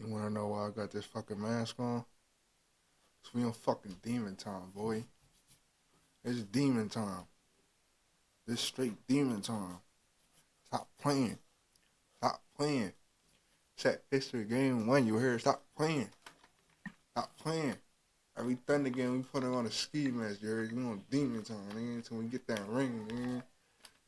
You wanna know why I got this fucking mask on? Cause we on fucking demon time, boy. It's demon time. This straight demon time. Stop playing. Stop playing. Set history game 1, you hear? Stop playing. Stop playing. Every Thunder game we put it on a ski mask, you heard? We on demon time, nigga. Until we get that ring, nigga.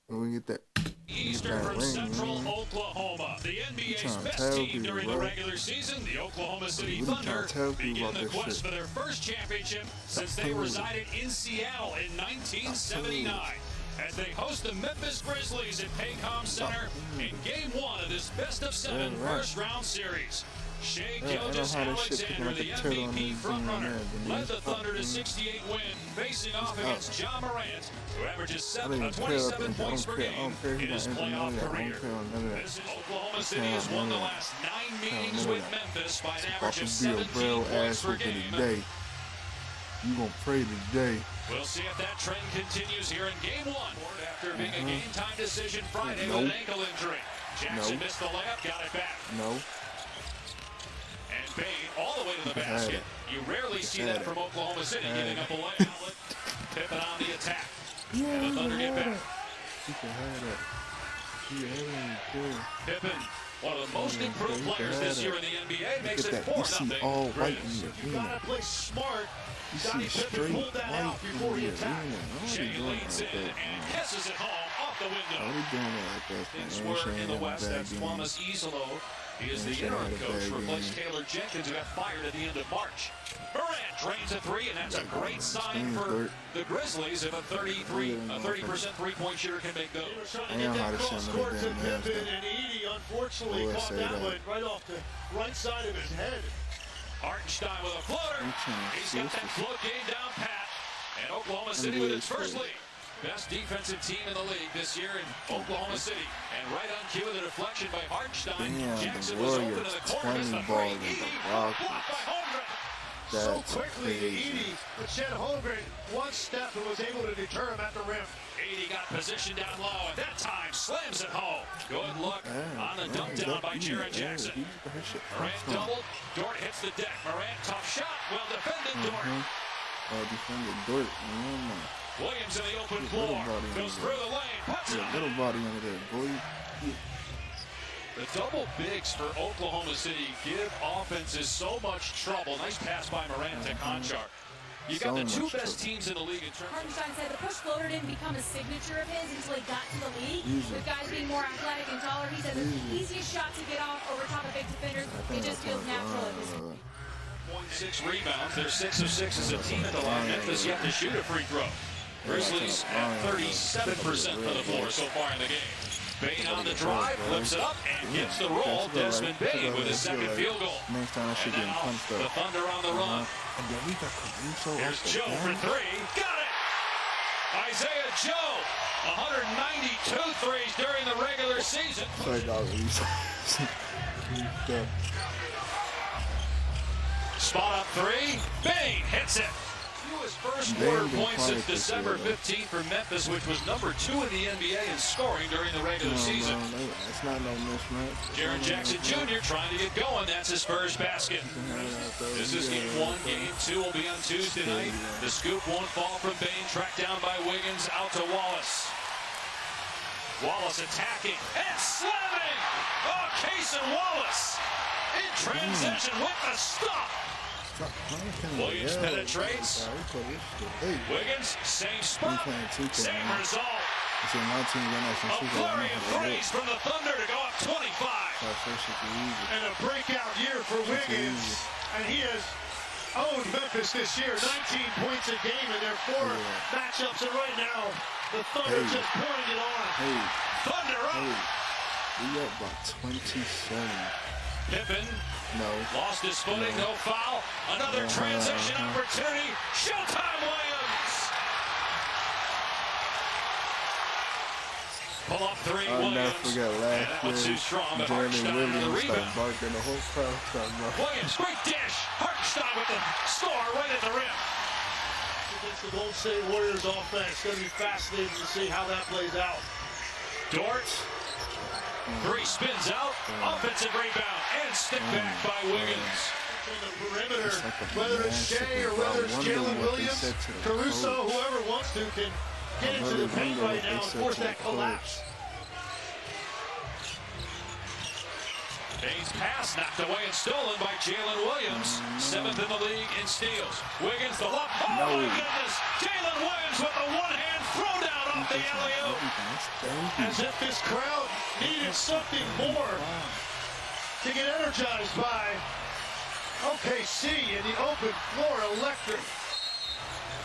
When we get that Eastern from Central Oklahoma, the NBA's best team during the regular season, the Oklahoma City Thunder begin the quest for their first championship since they resided in Seattle in 1979. As they host the Memphis Grizzlies at Paycom Center in Game 1 of this best-of-7 first-round series. Shai Gilgeous-Alexander, the MVP frontrunner, led the Thunder to 68 wins, facing off against Ja Morant, who averages 27 points per game in his playoff career. Oklahoma City has won the last 9 meetings with Memphis by an average of 17 points per game. You gonna pray today. We'll see if that trend continues here in Game 1. After being a game-time decision Friday with an ankle injury. Jackson missed the layup, got it back. And Bane all the way to the basket. You rarely see that from Oklahoma City, giving up a layup. Pippen on the attack. And the Thunder get back. Pippen, one of the most improved players this year in the NBA, makes it 4-0. All white in the You gotta play smart. You see straight white in the arena. Shai leans in and kisses it home off the window. What are we doing like that? Things were in the West. That's Thomas Isolo. He is the interim coach, replaced Taylor Jenkins, who got fired at the end of March. Morant drains a three, and that's a great sign for the Grizzlies if a 30% three-point shooter can make those. I know how to shoot them. And Edie unfortunately caught that one right off the right side of his head. Hartenstein with a floater. He's got that float game down pat. And Oklahoma City with its first lead. Best defensive team in the league this year in Oklahoma City. And right on cue with a deflection by Hartenstein. Jackson was open in the corner. Missed the three. Edie blocked by Holmgren. So quickly, Edie, but Chet Holmgren one step and was able to deter him at the rim. Edie got positioned down low, and that time slams it home. Good look on the dunk down by Jaren Jackson. Morant doubled. Dort hits the deck. Morant, tough shot. Well defended, Dort. Defended Dort. Williams in the open floor. Goes through the lane. Puts it. Little body under there, boy. The double bigs for Oklahoma City give offenses so much trouble. Nice pass by Morant to Conchar. You got the two best teams in the league in terms of... Hartenstein said the push floater didn't become a signature of his until he got to the league. With guys being more athletic and taller, he said it's the easiest shot to get off over top of big defenders. It just feels natural at this point. 0.6 rebounds. They're 6 of 6 as a team at the line. Memphis yet to shoot a free throw. Grizzlies at 37% for the floor so far in the game. Bane on the drive, flips it up, and gets the roll. Desmond Bane with his second field goal. Next time I should get punched up. The Thunder on the run. Here's Joe for three. Got it! Isaiah Joe, 192 threes during the regular season. Sorry, dog. Spot up three. Bane hits it. His first quarter points since December 15th for Memphis, which was #2 in the NBA in scoring during the regular season. It's not no mismatch. Jaren Jackson Jr. trying to get going. That's his first basket. This is Game 1. Game 2 will be on Tuesday night. The scoop won't fall from Bane. Tracked down by Wiggins. Out to Wallace. Wallace attacking and slamming. Oh, Cason Wallace in transition with the stop. Williams penetrates. Wiggins, same spot, same result. A flurry of threes from the Thunder to go up 25. And a breakout year for Wiggins. And he has owned Memphis this year. 19 points a game in their 4 matchups. And right now, the Thunder just pouring it on. Thunder up. We up by 27. Pippen lost his footing, No. no foul. Another transition opportunity. Showtime Williams. Pull up three, I'll never Williams. forget That one's last too year. strong, but Jeremy Hartenstein with the Williams rebound. started barking. The whole crowd started barking. Williams, great dish. Hartenstein with the score right at the rim. Against the Golden State Warriors offense. It's going to be fascinating to see how that plays out. Dort Three spins out. Offensive rebound and stick back by Wiggins. From the perimeter, whether it's Shea or whether it's Jalen Williams, Caruso, whoever wants to can get into the paint right now and force that collapse. Baines pass knocked away and stolen by Jalen Williams. Seventh in the league in steals. Wiggins the lob. Oh my goodness! Jalen Williams with a one-hand throwdown off the alley-oop. As if this crowd needed something more to get energized by OKC in the open floor. Electric.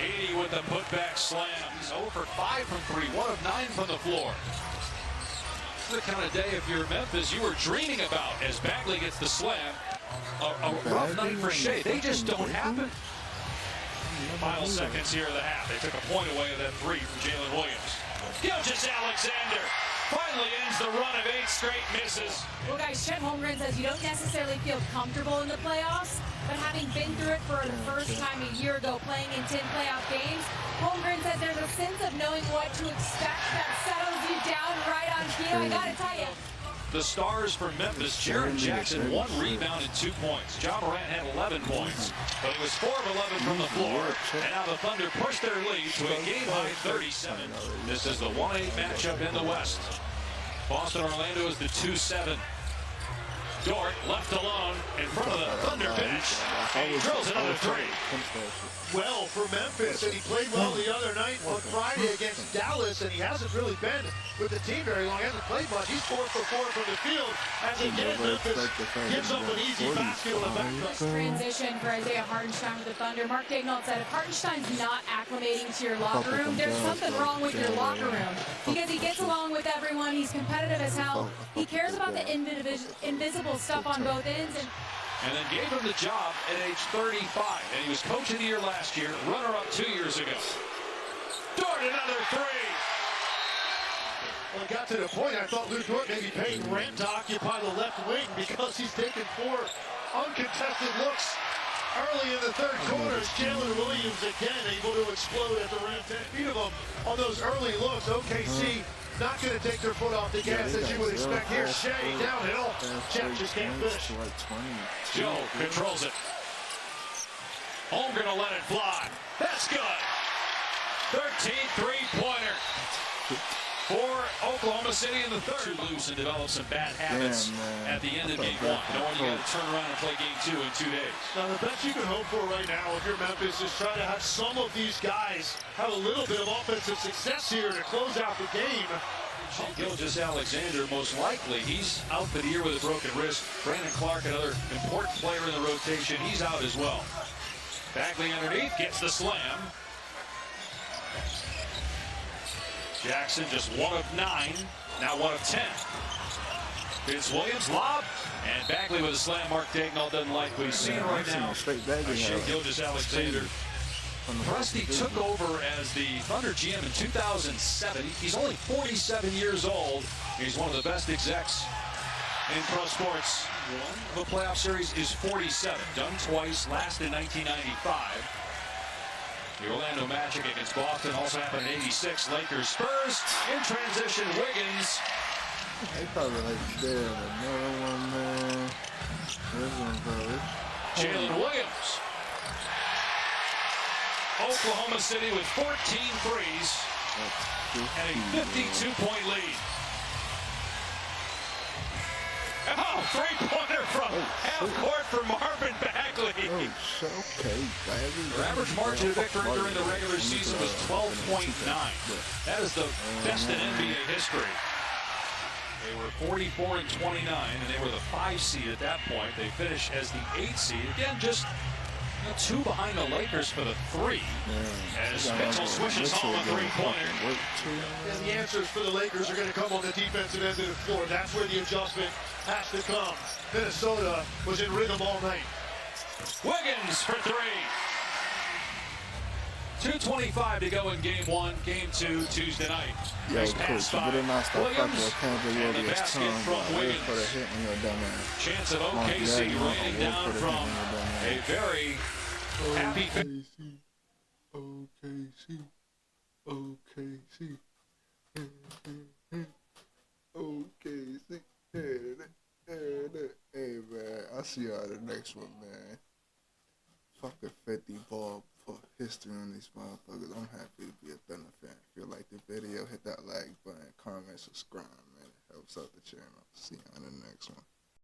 80 with the putback slam. He's 0 for 5 from 3, 1 of 9 from the floor. The kind of day, if you're Memphis, you were dreaming about as Bagley gets the slam. A rough night for Shea. They just don't happen. Final seconds here of the half. They took a point away of that three from Jalen Williams. Gilgeous-Alexander finally ends the run of 8 straight misses. Well, guys, Chet Holmgren says you don't necessarily feel comfortable in the playoffs, but having been through it for the first time a year ago, playing in 10 playoff games, Holmgren says there's a sense of knowing what to expect that settles you down right on cue. I gotta tell you. The stars for Memphis, Jaren Jackson, 1 rebound and 2 points. Ja Morant had 11 points, but he was 4 of 11 from the floor. And now the Thunder push their lead to a game-high 37. This is the 1-8 matchup in the West. Boston-Orlando is the 2-7. Dort left alone in front of the Thunder bench. And he drills another three. Well for Memphis, and he played well the other night on Friday against Dallas, and he hasn't really been with the team very long. He hasn't played much. He's 4 for 4 from the field. As again, Memphis gives up an easy basket on a back. Transition for Isaiah Hartenstein with the Thunder. Mark Daigneault said if Hartenstein's not acclimating to your locker room, there's something wrong with your locker room. Because he gets along with everyone, he's competitive as hell. He cares about the invisible stuff on both ends. And then gave him the job at age 35. And he was coach of the year last year, runner-up 2 years ago. Dort, another three. Well, it got to the point I thought Lou Dort may be paying rent to occupy the left wing because he's taken 4 uncontested looks early in the third quarter. Jalen Williams again able to explode at the rim. 10 feet of him on those early looks. OKC not going to take their foot off the gas as you would expect here. Shea downhill. Chet just can't finish. Joe controls it. Holmgren will let it fly. That's good. 13 three-pointer for Oklahoma City in the third. Lose and develop some bad habits at the end of game 1. Knowing you got to turn around and play game 2 in 2 days. Now the best you can hope for right now if you're Memphis is try to have some of these guys have a little bit of offensive success here to close out the game. Gilgeous-Alexander, most likely, he's out for the year with a broken wrist. Brandon Clark, another important player in the rotation, he's out as well. Bagley underneath, gets the slam. Jackson just 1 of 9, now 1 of 10. Vince Williams, lob, and Bagley with a slam. Mark Daigneault doesn't like what he's seeing right now. Shea Gilgeous-Alexander. Rusty took over as the Thunder GM in 2007. He's only 47 years old. He's one of the best execs in pro sports. The playoff series is 47. Done twice, last in 1995. The Orlando Magic against Boston also happened in 86. Lakers, Spurs, in transition, Wiggins. They probably like there another one, man. This one's probably. Jalen Williams. Oklahoma City with 14 threes and a 52-point lead. Oh, three-pointer from half court for Marvin Bagley. Oh, okay, Bagley. Their average margin of victory during the regular season was 12.9. That is the best in NBA history. They were 44 and 29, and they were the 5 seed at that point. They finished as the 8 seed. Again, just 2 behind the Lakers for the 3. As Mitchell swishes home a three-pointer. And the answers for the Lakers are going to come on the defensive end of the floor. That's where the adjustment has to come. Minnesota was in rhythm all night. Wiggins for 3. 2:25 to go in game 1. Game 2 Tuesday night. Nice pass by Williams. And the basket from Wiggins. Chance of OKC raining down from a very happy. OKC. Okay, see, hey man, I'll see y'all in the next one, man. Fucking 50 ball put history on these motherfuckers. I'm happy to be a Thunder fan. If you like the video, hit that like button, comment, subscribe, man. It helps out the channel. See you on the next one.